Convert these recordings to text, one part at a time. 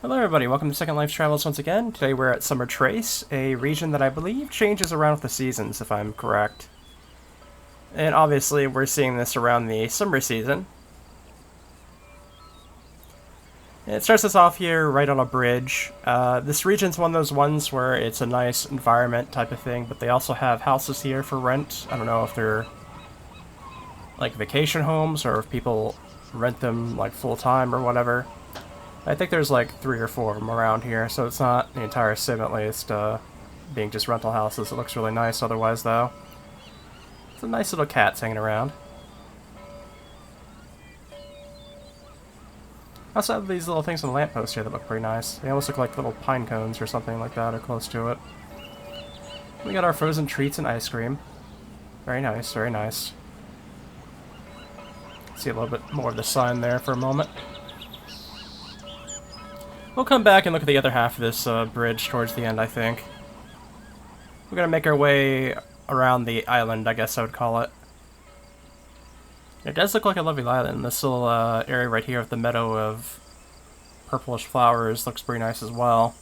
Hello everybody, welcome to Second Life Travels once again. Today we're at Summer Trace, a region that I believe changes around with the seasons, if I'm correct. And obviously we're seeing this around the summer season. And it starts us off here right on a bridge. This region's one of those ones where it's a nice environment type of thing, but they also have houses here for rent. I don't know if they're like vacation homes or if people rent them like full-time or whatever. I think there's like 3 or 4 of them around here, so it's not the entire sim at least being just rental houses. It looks really nice otherwise, though. It's a nice little cat hanging around. I also have these little things on the lamppost here that look pretty nice. They almost look like little pine cones or something like that, or close to it. We got our frozen treats and ice cream. Very nice, very nice. See a little bit more of the sign there for a moment. We'll come back and look at the other half of this bridge towards the end, I think. We're going to make our way around the island, I guess I would call it. It does look like a lovely island. This little area right here with the meadow of purplish flowers looks pretty nice as well.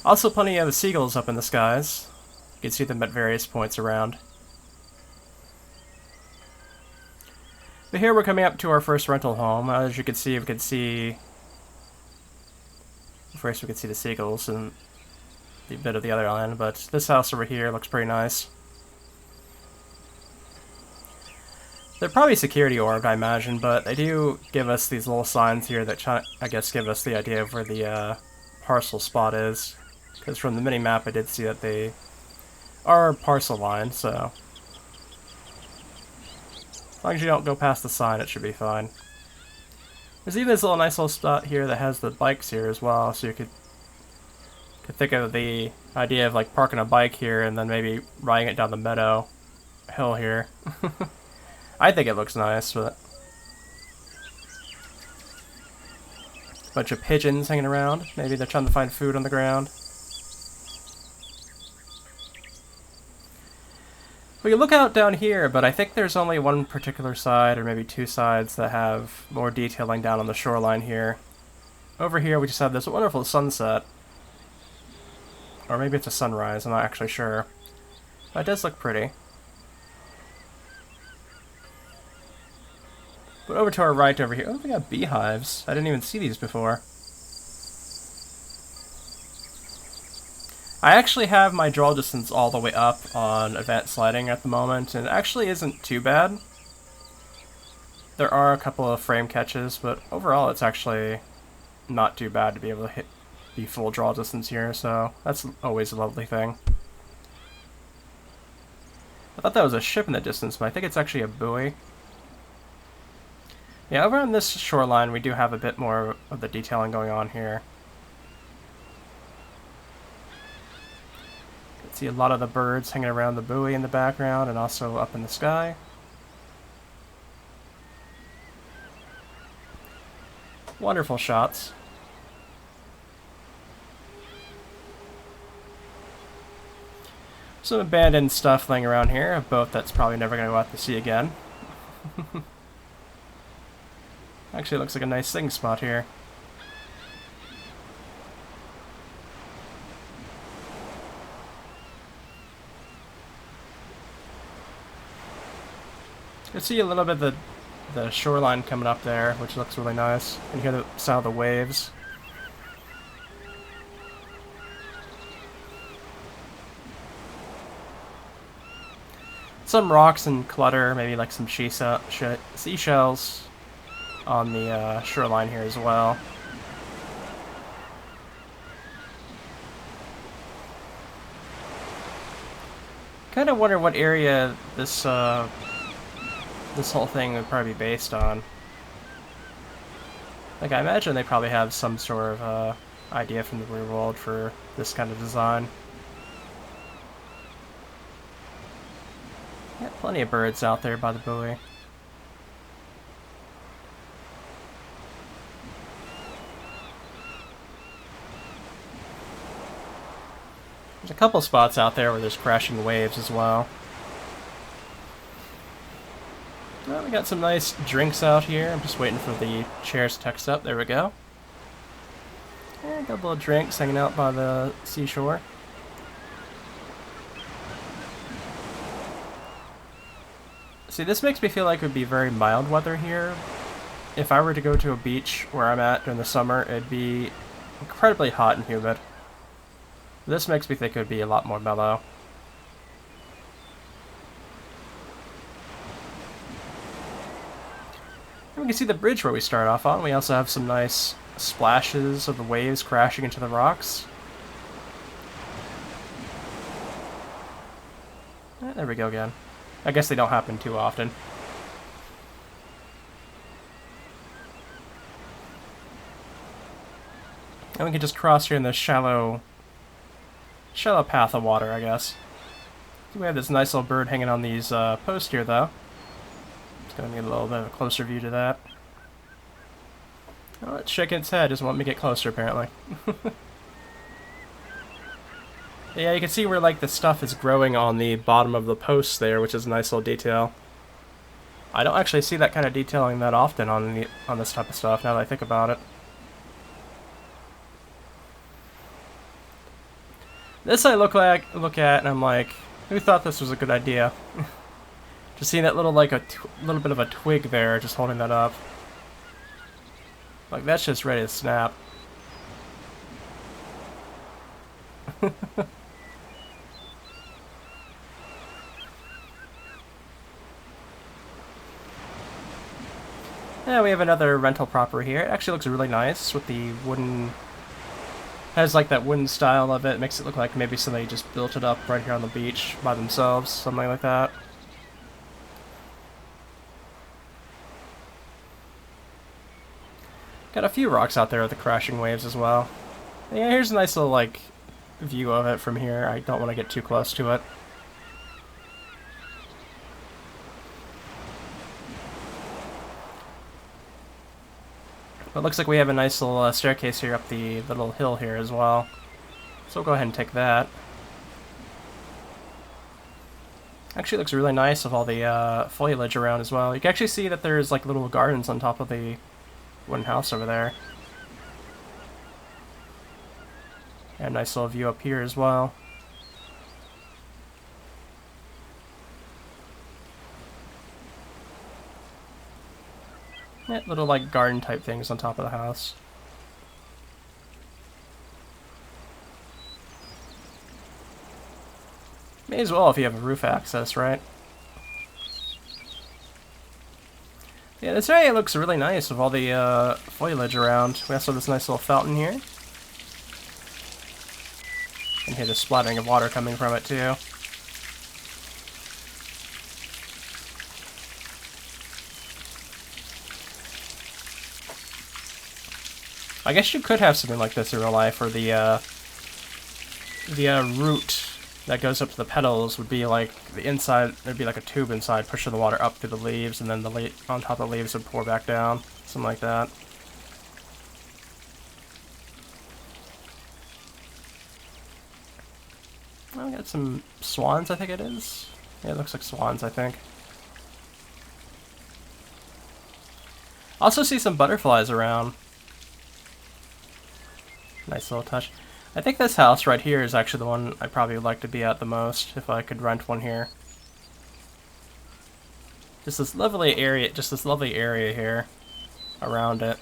Also plenty of seagulls up in the skies. You can see them at various points around. But here we're coming up to our first rental home. As you can see, we can see... First we can see the seagulls and the bit of the other island, but this house over here looks pretty nice. They're probably security org, I imagine, but they do give us these little signs here that I guess give us the idea of where the parcel spot is. Because from the mini-map I did see that they are parcel lines, so... As long as you don't go past the sign, it should be fine. There's even this nice little spot here that has the bikes here as well, so you could think of the idea of like parking a bike here and then maybe riding it down the meadow hill here. I think it looks nice, but... Bunch of pigeons hanging around. Maybe they're trying to find food on the ground. We can look out down here, but I think there's only one particular side, or maybe 2 sides, that have more detailing down on the shoreline here. Over here we just have this wonderful sunset. Or maybe it's a sunrise, I'm not actually sure. But it does look pretty. But over to our right over here, oh, we got beehives. I didn't even see these before. I actually have my draw distance all the way up on advanced sliding at the moment, and it actually isn't too bad. There are a couple of frame catches, but overall it's actually not too bad to be able to hit the full draw distance here, so that's always a lovely thing. I thought that was a ship in the distance, but I think it's actually a buoy. Yeah, over on this shoreline we do have a bit more of the detailing going on here. See a lot of the birds hanging around the buoy in the background and also up in the sky. Wonderful shots. Some abandoned stuff laying around here, a boat that's probably never going to go out to sea again. Actually, it looks like a nice sitting spot here. You can see a little bit of the shoreline coming up there, which looks really nice. And you hear the sound of the waves. Some rocks and clutter, maybe like some seashells on the shoreline here as well. Kind of wonder what area this whole thing would probably be based on. Like, I imagine they probably have some sort of idea from the real world for this kind of design. Yeah, plenty of birds out there by the buoy. There's a couple spots out there where there's crashing waves as well. Well, we got some nice drinks out here. I'm just waiting for the chairs to text up. There we go. got a couple of drinks hanging out by the seashore. See, this makes me feel like it would be very mild weather here. If I were to go to a beach where I'm at during the summer, it'd be incredibly hot and humid. This makes me think it would be a lot more mellow. And we can see the bridge where we start off on. We also have some nice splashes of the waves crashing into the rocks. There we go again. I guess they don't happen too often. And we can just cross here in this shallow path of water, I guess. We have this nice little bird hanging on these posts here, though. Just gonna get a little bit of a closer view to that. Oh, it's shaking its head. Doesn't want me to get closer, apparently. Yeah, you can see where like the stuff is growing on the bottom of the posts there, which is a nice little detail. I don't actually see that kind of detailing that often on this type of stuff. Now that I think about it. This I look at and I'm like, who thought this was a good idea? Just seeing that little like little bit of a twig there, just holding that up. Like that's just ready to snap. Yeah, we have another rental property here. It actually looks really nice with the wooden... Has like that wooden style of it. Makes it look like maybe somebody just built it up right here on the beach by themselves. Something like that. Got a few rocks out there with the crashing waves as well. Yeah, here's a nice little like view of it from here. I don't want to get too close to it. But it looks like we have a nice little staircase here up the little hill here as well. So we'll go ahead and take that. Actually looks really nice with all the foliage around as well. You can actually see that there's like little gardens on top of the wooden house over there. And a nice little view up here as well. Yeah, little like garden type things on top of the house. May as well if you have a roof access, right? Yeah, this area looks really nice with all the foliage around. We also have this nice little fountain here. You can hear the splattering of water coming from it too. I guess you could have something like this in real life, where the root that goes up to the petals would be like the inside. There'd be like a tube inside, pushing the water up through the leaves, and then the on top of the leaves would pour back down, something like that. Oh, we got some swans, I think it is. Yeah, it looks like swans, I think. Also see some butterflies around. Nice little touch. I think this house right here is actually the one I probably would like to be at the most, if I could rent one here. Just this lovely area here around it.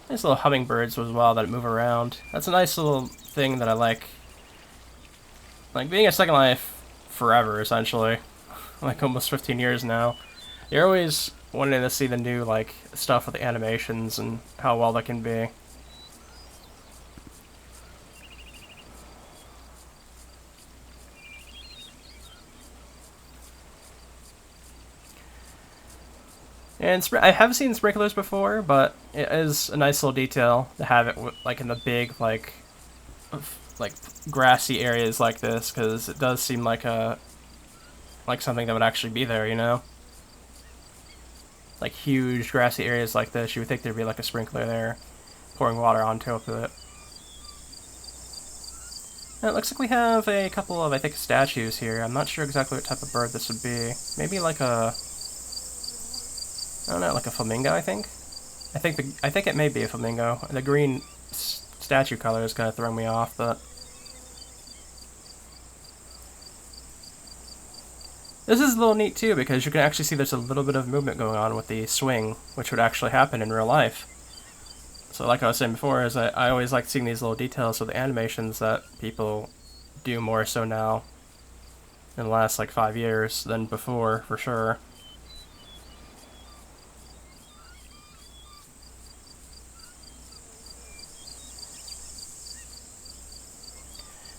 Nice little hummingbirds as well that move around. That's a nice little thing that I like. Like being a Second Life forever, essentially. Like almost 15 years now. You're always wanting to see the new like stuff with the animations and how well that can be. And I have seen sprinklers before, but it is a nice little detail to have it like in the big like grassy areas like this, because it does seem like something that would actually be there, you know? Like huge grassy areas like this, you would think there'd be like a sprinkler there, pouring water on top of it. And it looks like we have a couple of, I think, statues here. I'm not sure exactly what type of bird this would be. Maybe like a... I don't know, like a flamingo, I think? I think it may be a flamingo. The green statue color is kind of throwing me off, but this is a little neat too because you can actually see there's a little bit of movement going on with the swing, which would actually happen in real life. So like I was saying before, is I always like seeing these little details of the animations that people do more so now in the last like 5 years than before, for sure.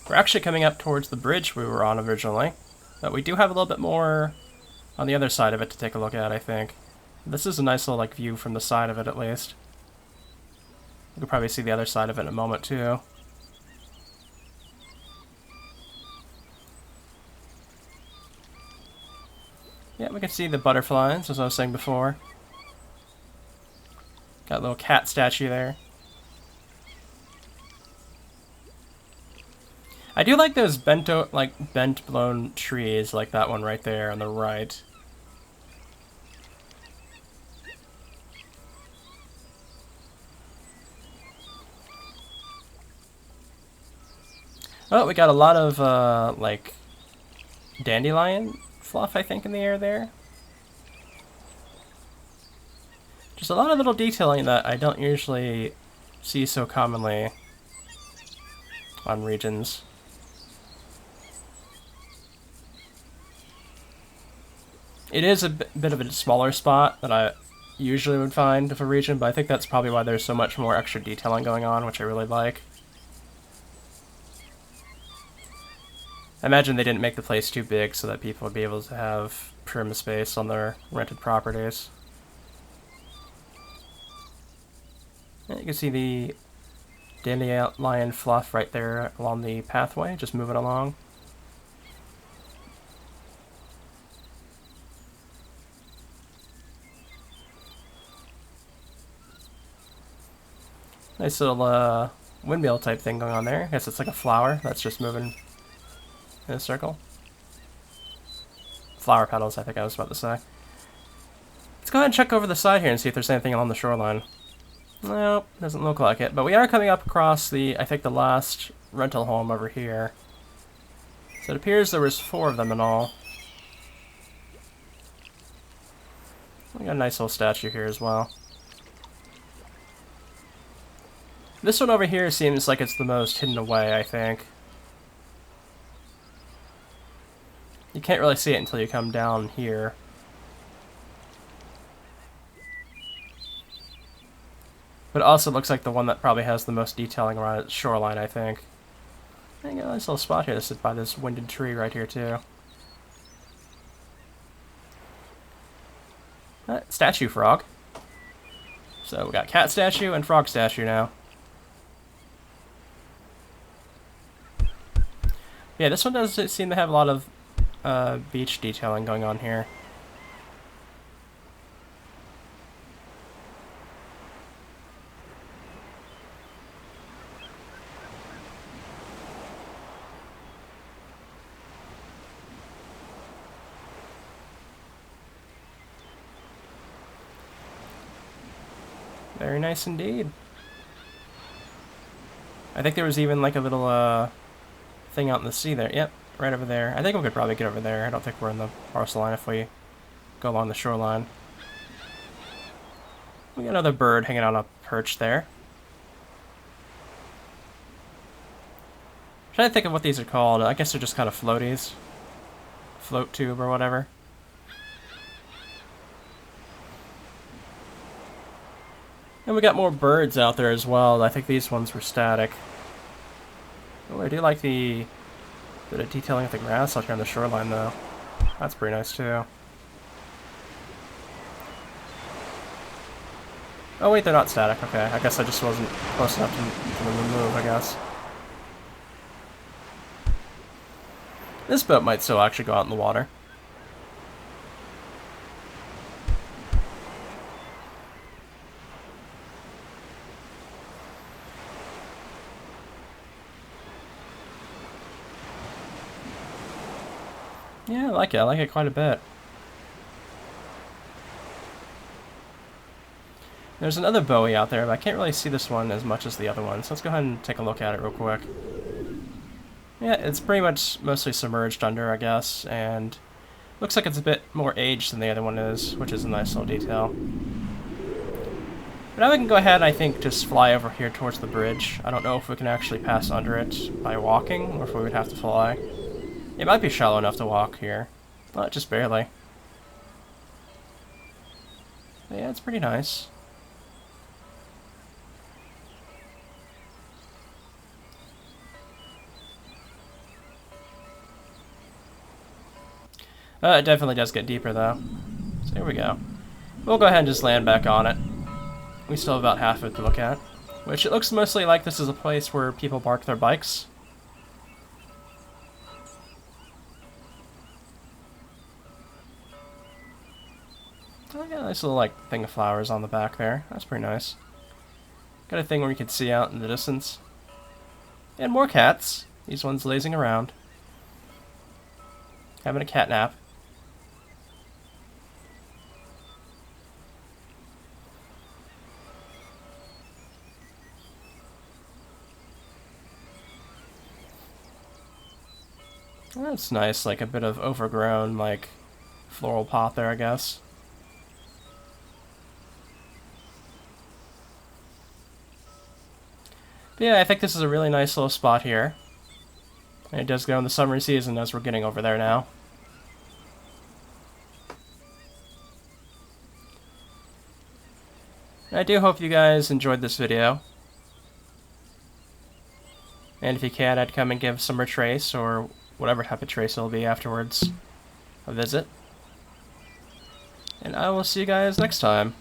We're actually coming up towards the bridge we were on originally, but we do have a little bit more on the other side of it to take a look at, I think. This is a nice little like view from the side of it, at least. You can probably see the other side of it in a moment, too. Yeah, we can see the butterflies, as I was saying before. Got a little cat statue there. I do like those bent blown trees, like that one right there on the right. Oh, we got a lot of, like, dandelion fluff, I think, in the air there. Just a lot of little detailing that I don't usually see so commonly on regions. It is a bit of a smaller spot than I usually would find of a region, but I think that's probably why there's so much more extra detailing going on, which I really like. I imagine they didn't make the place too big so that people would be able to have trim space on their rented properties. And you can see the dandelion fluff right there along the pathway, just moving along. Nice little windmill type thing going on there. I guess it's like a flower that's just moving in a circle. Flower petals, I think I was about to say. Let's go ahead and check over the side here and see if there's anything along the shoreline. Nope, doesn't look like it. But we are coming up across I think the last rental home over here. So it appears there was 4 of them in all. We got a nice little statue here as well. This one over here seems like it's the most hidden away, I think. You can't really see it until you come down here. But it also looks like the one that probably has the most detailing around its shoreline, I think. I got a nice little spot here to sit by this winded tree right here, too. Statue frog. So we got cat statue and frog statue now. Yeah, this one does seem to have a lot of beach detailing going on here. Very nice indeed. I think there was even like a little thing out in the sea there. Yep, right over there. I think we could probably get over there. I don't think we're in the parcel line if we go along the shoreline. We got another bird hanging on a perch there. I'm trying to think of what these are called. I guess they're just kind of floaties. Float tube or whatever. And we got more birds out there as well. I think these ones were static. Oh, I do like the bit of detailing of the grass out here on the shoreline, though. That's pretty nice, too. Oh, wait, they're not static. Okay, I guess I just wasn't close enough to move, I guess. This boat might still actually go out in the water. Yeah, I like it. I like it quite a bit. There's another buoy out there, but I can't really see this one as much as the other one, so let's go ahead and take a look at it real quick. Yeah, it's pretty much mostly submerged under, I guess, and looks like it's a bit more aged than the other one is, which is a nice little detail. But now we can go ahead and I think just fly over here towards the bridge. I don't know if we can actually pass under it by walking, or if we would have to fly. It might be shallow enough to walk here. Well, just barely. But yeah, it's pretty nice. It definitely does get deeper, though. So here we go. We'll go ahead and just land back on it. We still have about half of it to look at. Which it looks mostly like this is a place where people park their bikes. Oh, got a nice little, like, thing of flowers on the back there. That's pretty nice. Got a thing where you can see out in the distance. And more cats. These ones lazing around. Having a cat nap. That's nice, like a bit of overgrown, like, floral pot there, I guess. But yeah, I think this is a really nice little spot here. And it does go in the summer season as we're getting over there now. And I do hope you guys enjoyed this video. And if you can, I'd come and give Summer Trace, or whatever type of trace it'll be afterwards, a visit. And I will see you guys next time.